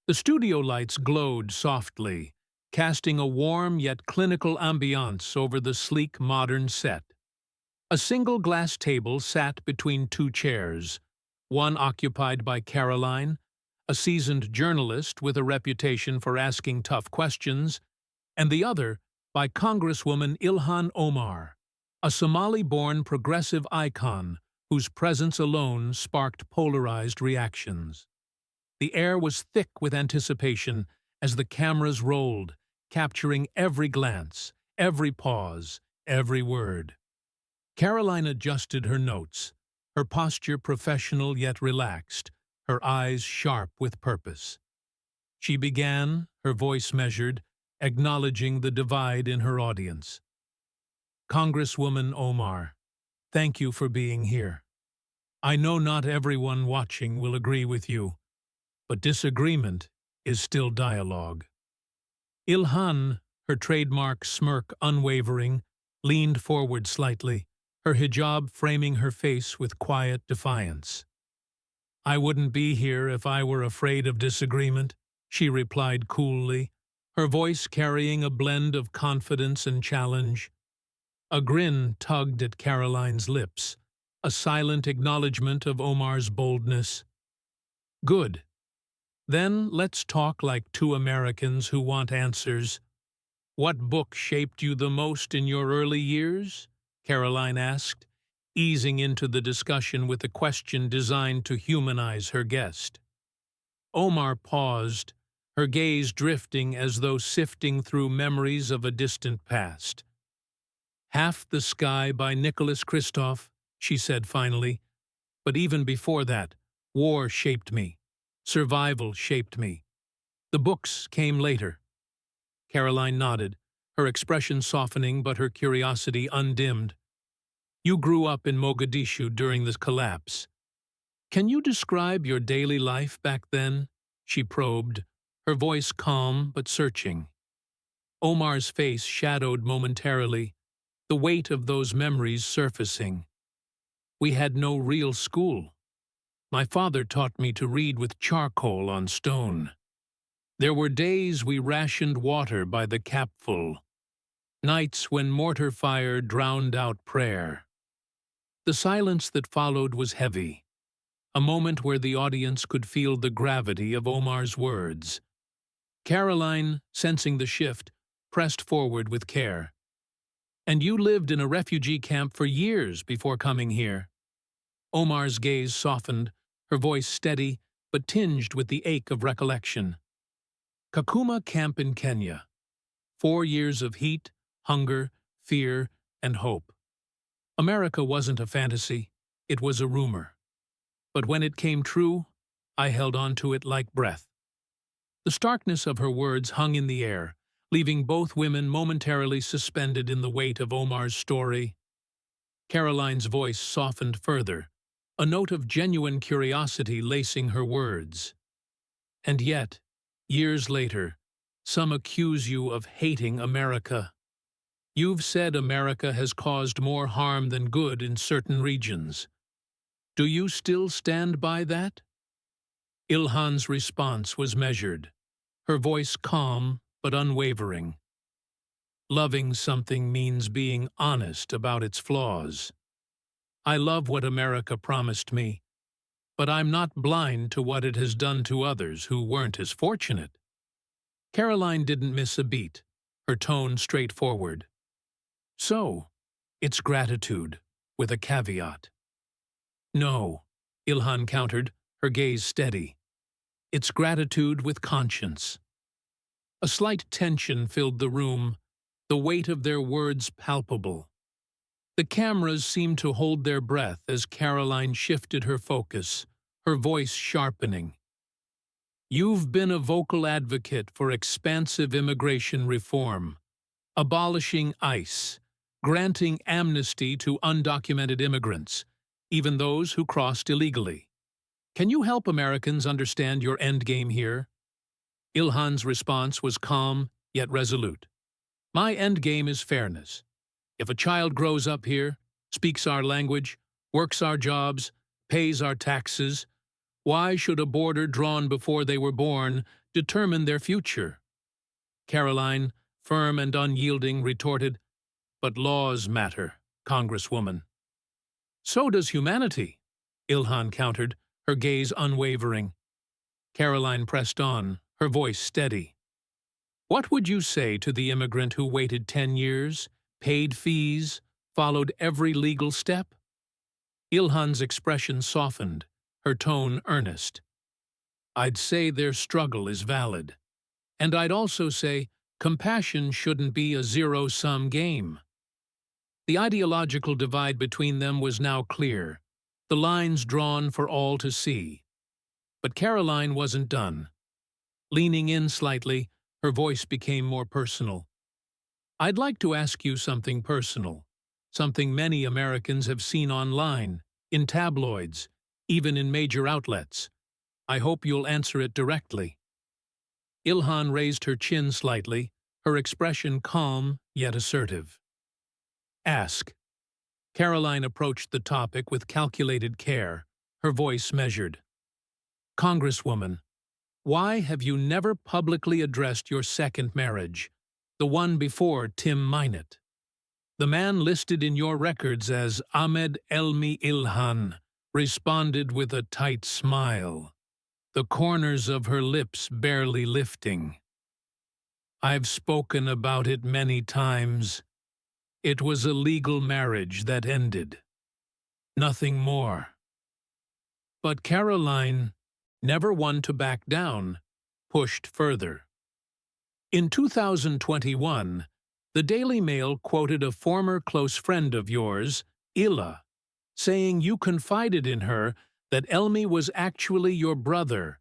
The studio lights glowed softly, casting a warm yet clinical ambiance over the sleek modern set. A single glass table sat between two chairs, one occupied by Caroline, a seasoned journalist with a reputation for asking tough questions, and the other by Congresswoman Ilhan Omar, a Somali-born progressive icon whose presence alone sparked polarized reactions. The air was thick with anticipation as the cameras rolled, capturing every glance, every pause, every word. Caroline adjusted her notes, her posture professional yet relaxed, her eyes sharp with purpose. She began, her voice measured, acknowledging the divide in her audience. Congresswoman Omar, thank you for being here. I know not everyone watching will agree with you, but disagreement is still dialogue. Ilhan, her trademark smirk unwavering, leaned forward slightly, her hijab framing her face with quiet defiance. I wouldn't be here if I were afraid of disagreement, she replied coolly, her voice carrying a blend of confidence and challenge. A grin tugged at Caroline's lips, a silent acknowledgement of Omar's boldness. Good. Then let's talk like two Americans who want answers. What book shaped you the most in your early years? Caroline asked, easing into the discussion with a question designed to humanize her guest. Omar paused, her gaze drifting as though sifting through memories of a distant past. Half the Sky by Nicholas Kristof, she said finally, but even before that, war shaped me. Survival shaped me. The books came later. Caroline nodded, her expression softening but her curiosity undimmed. You grew up in Mogadishu during the collapse. Can you describe your daily life back then? She probed, her voice calm but searching. Omar's face shadowed momentarily, the weight of those memories surfacing. We had no real school. My father taught me to read with charcoal on stone. There were days we rationed water by the capful, nights when mortar fire drowned out prayer. The silence that followed was heavy, a moment where the audience could feel the gravity of Omar's words. Caroline, sensing the shift, pressed forward with care. And you lived in a refugee camp for years before coming here. Omar's gaze softened, her voice steady but tinged with the ache of recollection. Kakuma Camp in Kenya. 4 years of heat, hunger, fear, and hope. America wasn't a fantasy, it was a rumor. But when it came true, I held on to it like breath. The starkness of her words hung in the air, leaving both women momentarily suspended in the weight of Omar's story. Caroline's voice softened further, a note of genuine curiosity lacing her words. And yet, years later, some accuse you of hating America. You've said America has caused more harm than good in certain regions. Do you still stand by that? Ilhan's response was measured, her voice calm but unwavering. Loving something means being honest about its flaws. I love what America promised me, but I'm not blind to what it has done to others who weren't as fortunate. Caroline didn't miss a beat, her tone straightforward. So, it's gratitude, with a caveat. No, Ilhan countered, her gaze steady. It's gratitude with conscience. A slight tension filled the room, the weight of their words palpable. The cameras seemed to hold their breath as Caroline shifted her focus, her voice sharpening. You've been a vocal advocate for expansive immigration reform, abolishing ICE, granting amnesty to undocumented immigrants, even those who crossed illegally. Can you help Americans understand your endgame here? Ilhan's response was calm yet resolute. My endgame is fairness. If a child grows up here, speaks our language, works our jobs, pays our taxes, why should a border drawn before they were born determine their future. Caroline, firm and unyielding, retorted, "But laws matter, Congresswoman." "So does humanity," Ilhan countered, her gaze unwavering. Caroline pressed on, her voice steady. "What would you say to the immigrant who waited 10 years, paid fees, followed every legal step?" Ilhan's expression softened, her tone earnest. "I'd say their struggle is valid. And I'd also say compassion shouldn't be a zero-sum game." The ideological divide between them was now clear, the lines drawn for all to see. But Caroline wasn't done. Leaning in slightly, her voice became more personal. "I'd like to ask you something personal, something many Americans have seen online, in tabloids, even in major outlets. I hope you'll answer it directly." Ilhan raised her chin slightly, her expression calm yet assertive. "Ask." Caroline approached the topic with calculated care, her voice measured. "Congresswoman, why have you never publicly addressed your second marriage, the one before Tim Minot? The man listed in your records as Ahmed Elmi Ilhan responded with a tight smile, the corners of her lips barely lifting. "I've spoken about it many times. It was a legal marriage that ended. Nothing more." But Caroline, never one to back down, pushed further. In 2021, the Daily Mail quoted a former close friend of yours, Illa, saying you confided in her that Elmi was actually your brother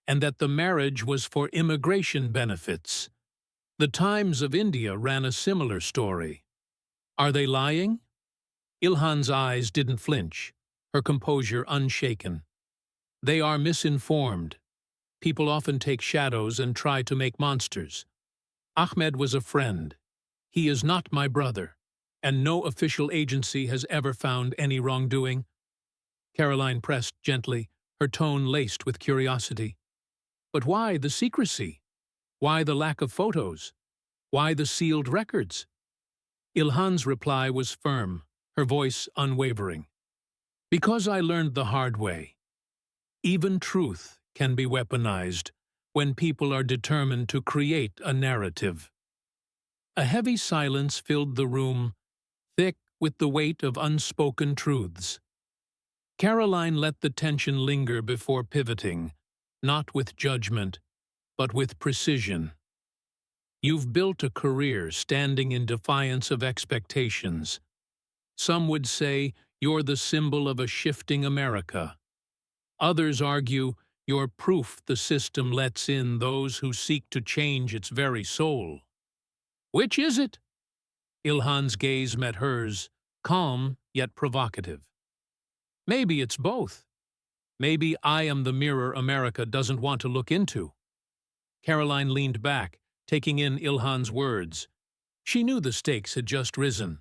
and that the marriage was for immigration benefits. The Times of India ran a similar story. Are they lying? Ilhan's eyes didn't flinch, her composure unshaken. They are misinformed. People often take shadows and try to make monsters. Ahmed was a friend. He is not my brother, and no official agency has ever found any wrongdoing. Caroline pressed gently, her tone laced with curiosity. But why the secrecy? Why the lack of photos? Why the sealed records? Ilhan's reply was firm, her voice unwavering. Because I learned the hard way. Even truth can be weaponized when people are determined to create a narrative. A heavy silence filled the room, thick with the weight of unspoken truths. Caroline let the tension linger before pivoting, not with judgment, but with precision. You've built a career standing in defiance of expectations. Some would say you're the symbol of a shifting America. Others argue you're proof the system lets in those who seek to change its very soul. Which is it? Ilhan's gaze met hers, calm yet provocative. Maybe it's both. Maybe I am the mirror America doesn't want to look into. Caroline leaned back, taking in Ilhan's words. She knew the stakes had just risen.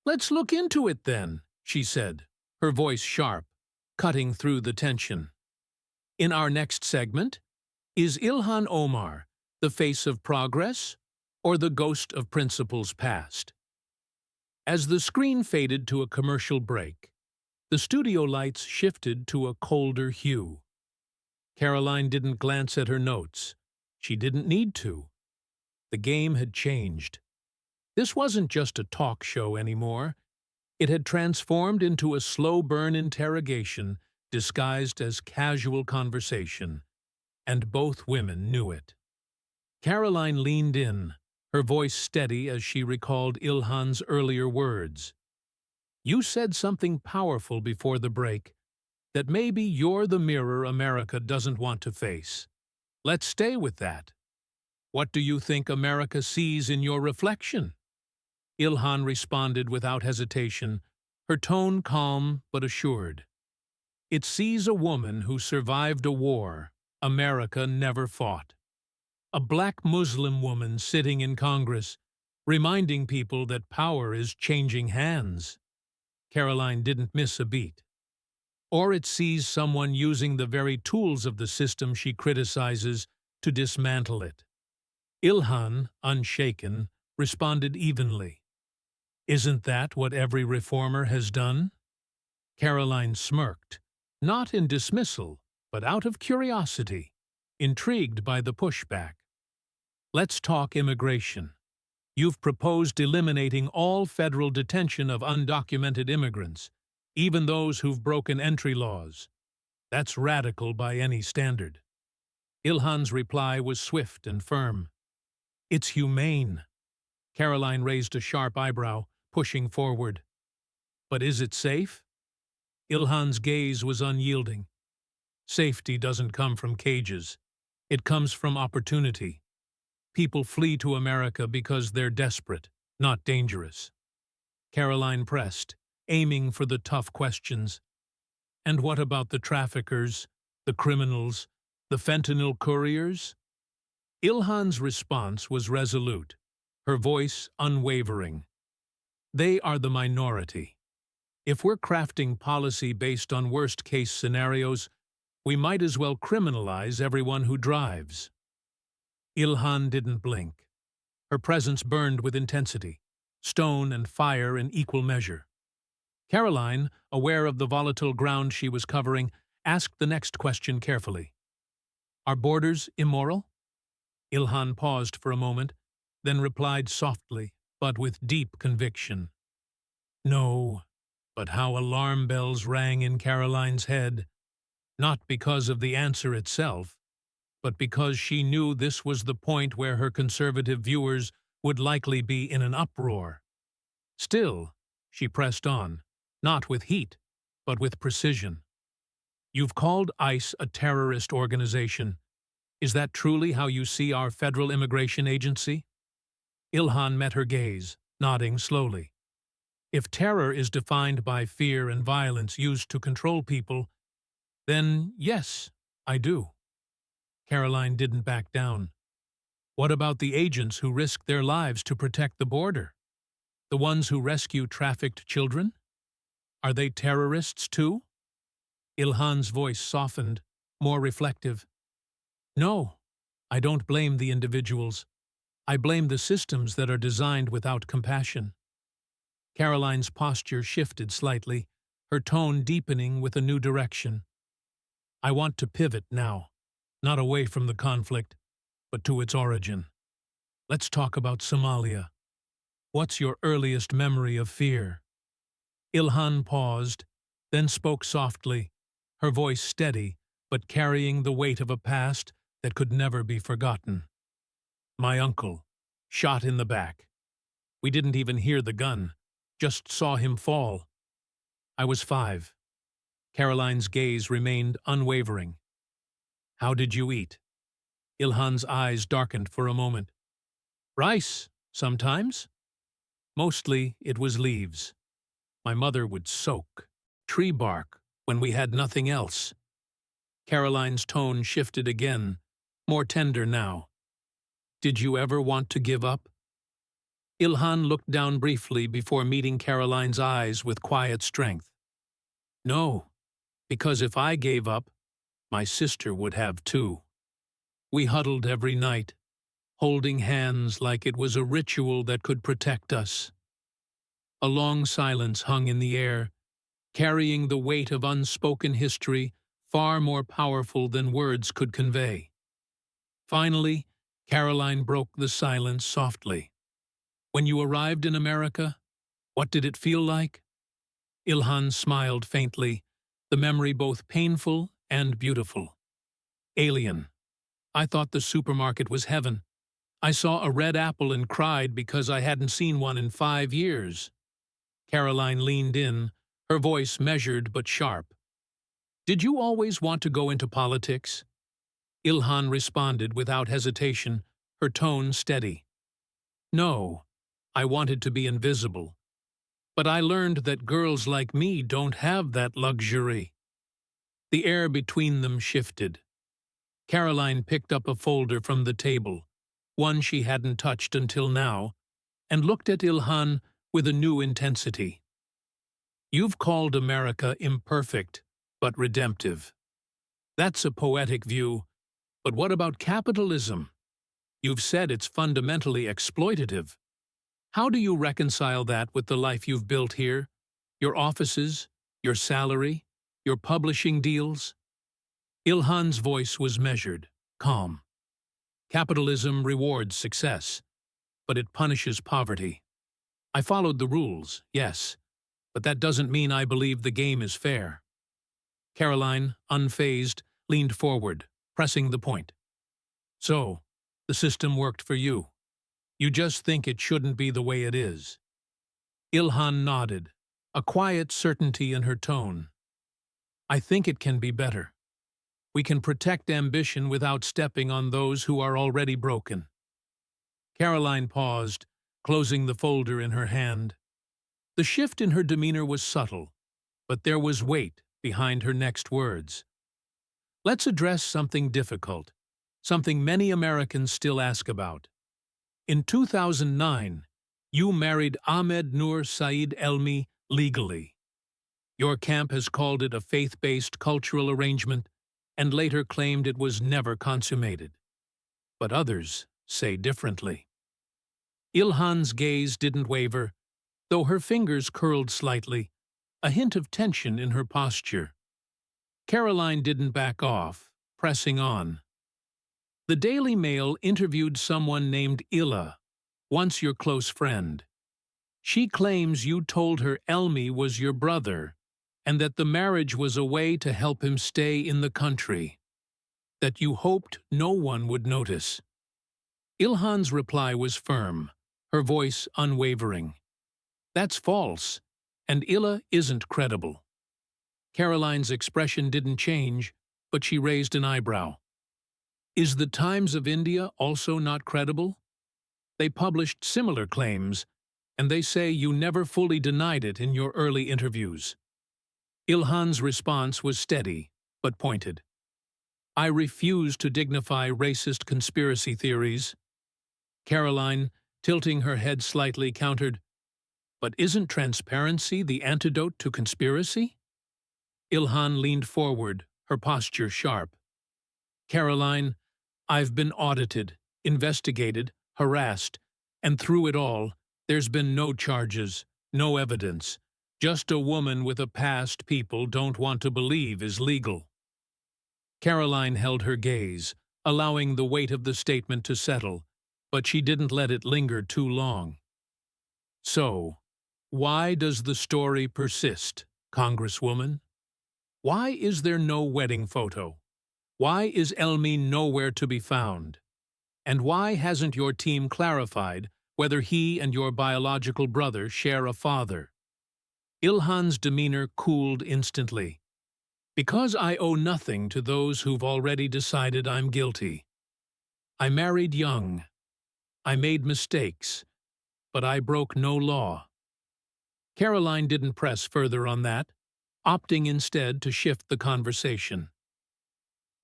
Let's look into it then, she said, her voice sharp, cutting through the tension. In our next segment, is Ilhan Omar the face of progress or the ghost of principles past? As the screen faded to a commercial break, the studio lights shifted to a colder hue. Caroline didn't glance at her notes. She didn't need to. The game had changed. This wasn't just a talk show anymore. It had transformed into a slow-burn interrogation disguised as casual conversation, and both women knew it. Caroline leaned in, her voice steady as she recalled Ilhan's earlier words. You said something powerful before the break, that maybe you're the mirror America doesn't want to face. Let's stay with that. What do you think America sees in your reflection? Ilhan responded without hesitation, her tone calm but assured. It sees a woman who survived a war America never fought. A black Muslim woman sitting in Congress, reminding people that power is changing hands. Caroline didn't miss a beat. Or it sees someone using the very tools of the system she criticizes to dismantle it. Ilhan, unshaken, responded evenly. Isn't that what every reformer has done? Caroline smirked, not in dismissal, but out of curiosity, intrigued by the pushback. Let's talk immigration. You've proposed eliminating all federal detention of undocumented immigrants, even those who've broken entry laws. That's radical by any standard. Ilhan's reply was swift and firm. It's humane. Caroline raised a sharp eyebrow, pushing forward. But is it safe? Ilhan's gaze was unyielding. Safety doesn't come from cages. It comes from opportunity. People flee to America because they're desperate, not dangerous. Caroline pressed, aiming for the tough questions. And what about the traffickers, the criminals, the fentanyl couriers? Ilhan's response was resolute, her voice unwavering. They are the minority. If we're crafting policy based on worst-case scenarios, we might as well criminalize everyone who drives. Ilhan didn't blink. Her presence burned with intensity, stone and fire in equal measure. Caroline, aware of the volatile ground she was covering, asked the next question carefully. Are borders immoral? Ilhan paused for a moment, then replied softly, but with deep conviction. No, but how alarm bells rang in Caroline's head, not because of the answer itself, but because she knew this was the point where her conservative viewers would likely be in an uproar. Still, she pressed on, not with heat, but with precision. You've called ICE a terrorist organization. Is that truly how you see our federal immigration agency? Ilhan met her gaze, nodding slowly. If terror is defined by fear and violence used to control people, then yes, I do. Caroline didn't back down. What about the agents who risk their lives to protect the border? The ones who rescue trafficked children? Are they terrorists too? Ilhan's voice softened, more reflective. No, I don't blame the individuals. I blame the systems that are designed without compassion. Caroline's posture shifted slightly, her tone deepening with a new direction. I want to pivot now, not away from the conflict, but to its origin. Let's talk about Somalia. What's your earliest memory of fear? Ilhan paused, then spoke softly, her voice steady, but carrying the weight of a past that could never be forgotten. My uncle, shot in the back. We didn't even hear the gun, just saw him fall. I was 5. Caroline's gaze remained unwavering. How did you eat? Ilhan's eyes darkened for a moment. Rice, sometimes. Mostly it was leaves. My mother would soak tree bark when we had nothing else. Caroline's tone shifted again, more tender now. Did you ever want to give up? Ilhan looked down briefly before meeting Caroline's eyes with quiet strength. No, because if I gave up, my sister would have too. We huddled every night, holding hands like it was a ritual that could protect us. A long silence hung in the air, carrying the weight of unspoken history far more powerful than words could convey. Finally, Caroline broke the silence softly. When you arrived in America, what did it feel like? Ilhan smiled faintly, the memory both painful and beautiful. Alien. I thought the supermarket was heaven. I saw a red apple and cried because I hadn't seen one in 5 years. Caroline leaned in, her voice measured but sharp. Did you always want to go into politics? Ilhan responded without hesitation, her tone steady. No, I wanted to be invisible. But I learned that girls like me don't have that luxury. The air between them shifted. Caroline picked up a folder from the table, one she hadn't touched until now, and looked at Ilhan with a new intensity. You've called America imperfect, but redemptive. That's a poetic view, But what about capitalism? You've said it's fundamentally exploitative. How do you reconcile that with the life you've built here? Your offices, your salary, your publishing deals? Ilhan's voice was measured, calm. Capitalism rewards success, but it punishes poverty. I followed the rules, yes, but that doesn't mean I believe the game is fair. Caroline, unfazed, leaned forward, pressing the point. So, the system worked for you. You just think it shouldn't be the way it is. Ilhan nodded, a quiet certainty in her tone. I think it can be better. We can protect ambition without stepping on those who are already broken. Caroline paused, closing the folder in her hand. The shift in her demeanor was subtle, but there was weight behind her next words. Let's address something difficult, something many Americans still ask about. In 2009, you married Ahmed Nur Saeed Elmi legally. Your camp has called it a faith-based cultural arrangement and later claimed it was never consummated. But others say differently. Ilhan's gaze didn't waver, though her fingers curled slightly, a hint of tension in her posture. Caroline didn't back off, pressing on. The Daily Mail interviewed someone named Illa, once your close friend. She claims you told her Elmi was your brother, and that the marriage was a way to help him stay in the country, that you hoped no one would notice. Ilhan's reply was firm, her voice unwavering. That's false, and Illa isn't credible. Caroline's expression didn't change, but she raised an eyebrow. Is the Times of India also not credible? They published similar claims, and they say you never fully denied it in your early interviews. Ilhan's response was steady, but pointed. I refuse to dignify racist conspiracy theories. Caroline, tilting her head slightly, countered, but isn't transparency the antidote to conspiracy? Ilhan leaned forward, her posture sharp. Caroline, I've been audited, investigated, harassed, and through it all, there's been no charges, no evidence, just a woman with a past people don't want to believe is legal. Caroline held her gaze, allowing the weight of the statement to settle, but she didn't let it linger too long. So, why does the story persist, Congresswoman? Why is there no wedding photo? Why is Elmi nowhere to be found? And why hasn't your team clarified whether he and your biological brother share a father? Ilhan's demeanor cooled instantly. Because I owe nothing to those who've already decided I'm guilty. I married young. I made mistakes, but I broke no law. Caroline didn't press further on that, opting instead to shift the conversation.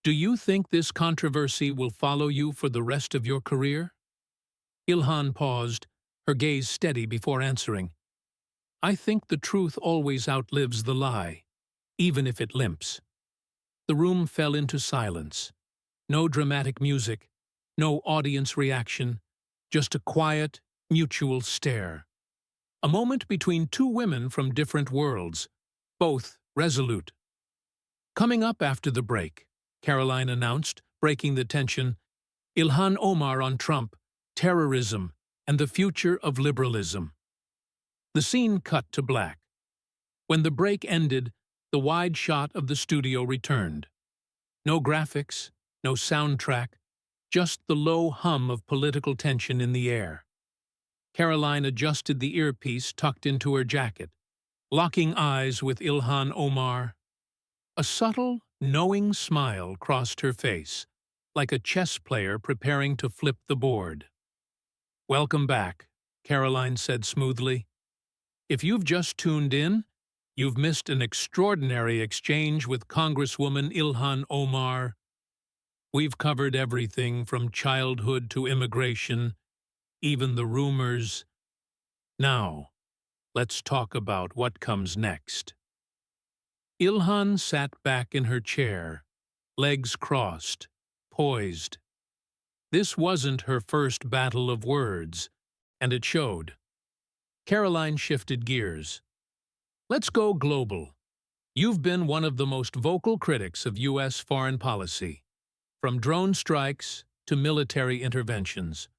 Do you think this controversy will follow you for the rest of your career? Ilhan paused, her gaze steady before answering. I think the truth always outlives the lie, even if it limps. The room fell into silence. No dramatic music, no audience reaction, just a quiet, mutual stare. A moment between two women from different worlds, both resolute. Coming up after the break, Caroline announced, breaking the tension, Ilhan Omar on Trump, terrorism, and the future of liberalism. The scene cut to black. When the break ended, the wide shot of the studio returned. No graphics, no soundtrack, just the low hum of political tension in the air. Caroline adjusted the earpiece tucked into her jacket, locking eyes with Ilhan Omar. A subtle, knowing smile crossed her face, like a chess player preparing to flip the board. Welcome back, Caroline said smoothly. If you've just tuned in, you've missed an extraordinary exchange with Congresswoman Ilhan Omar. We've covered everything from childhood to immigration, even the rumors. Now, let's talk about what comes next. Ilhan sat back in her chair, legs crossed, poised. This wasn't her first battle of words, and it showed. Caroline shifted gears. Let's go global. You've been one of the most vocal critics of U.S. foreign policy, from drone strikes to military interventions.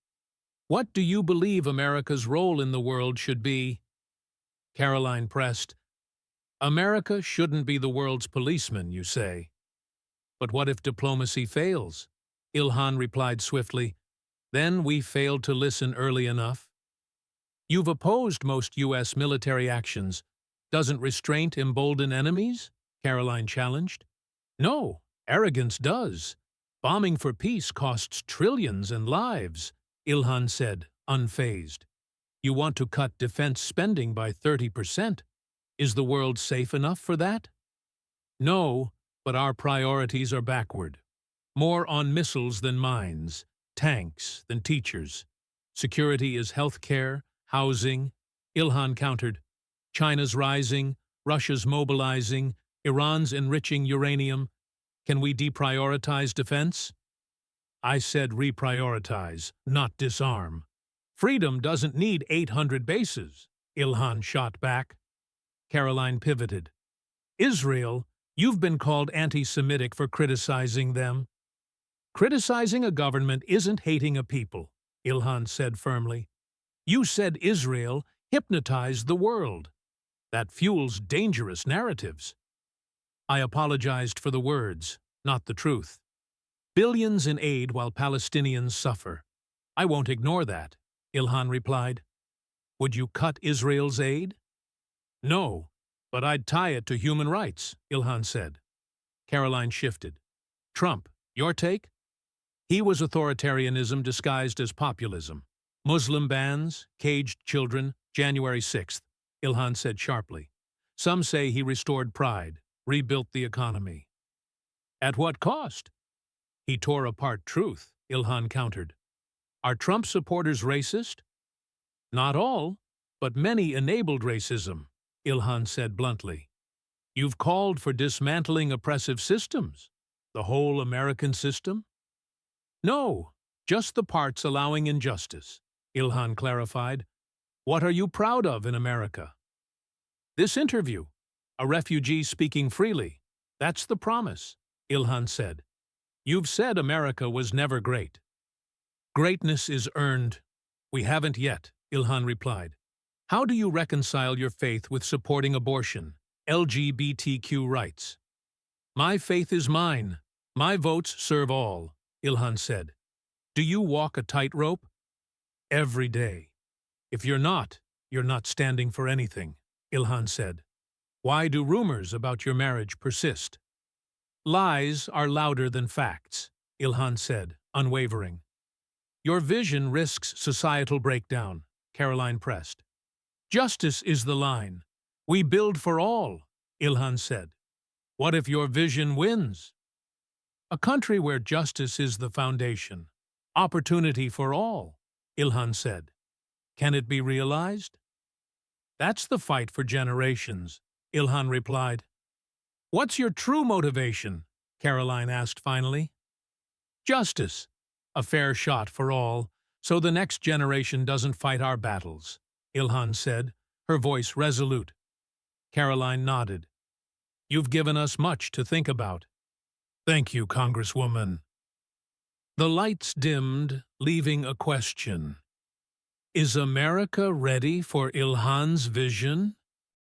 What do you believe America's role in the world should be? Caroline pressed. America shouldn't be the world's policeman, you say. But what if diplomacy fails? Ilhan replied swiftly. Then we failed to listen early enough. You've opposed most U.S. military actions. Doesn't restraint embolden enemies? Caroline challenged. No, arrogance does. Bombing for peace costs trillions and lives, Ilhan said, unfazed. You want to cut defense spending by 30%. Is the world safe enough for that? No, but our priorities are backward. More on missiles than mines, tanks than teachers. Security is healthcare, housing. Ilhan countered. China's rising, Russia's mobilizing, Iran's enriching uranium. Can we deprioritize defense? I said reprioritize, not disarm. Freedom doesn't need 800 bases, Ilhan shot back. Caroline pivoted. Israel, you've been called anti-Semitic for criticizing them. Criticizing a government isn't hating a people, Ilhan said firmly. You said Israel hypnotized the world. That fuels dangerous narratives. I apologized for the words, not the truth. Billions in aid while Palestinians suffer. I won't ignore that, Ilhan replied. Would you cut Israel's aid? No, but I'd tie it to human rights, Ilhan said. Caroline shifted. Trump, your take? He was authoritarianism disguised as populism. Muslim bans, caged children, January 6th, Ilhan said sharply. Some say he restored pride, rebuilt the economy. At what cost? He tore apart truth, Ilhan countered. Are Trump supporters racist? Not all, but many enabled racism, Ilhan said bluntly. You've called for dismantling oppressive systems. The whole American system? No, just the parts allowing injustice, Ilhan clarified. What are you proud of in America? This interview, a refugee speaking freely. That's the promise, Ilhan said. You've said America was never great. Greatness is earned. We haven't yet, Ilhan replied. How do you reconcile your faith with supporting abortion, LGBTQ rights? My faith is mine. My votes serve all, Ilhan said. Do you walk a tightrope? Every day. If you're not standing for anything, Ilhan said. Why do rumors about your marriage persist? Lies are louder than facts, Ilhan said, unwavering. Your vision risks societal breakdown, Caroline pressed. Justice is the line. We build for all, Ilhan said. What if your vision wins? A country where justice is the foundation. Opportunity for all, Ilhan said. Can it be realized? That's the fight for generations, Ilhan replied. What's your true motivation? Caroline asked finally. Justice, a fair shot for all, so the next generation doesn't fight our battles, Ilhan said, her voice resolute. Caroline nodded. You've given us much to think about. Thank you, Congresswoman. The lights dimmed, leaving a question. Is America ready for Ilhan's vision?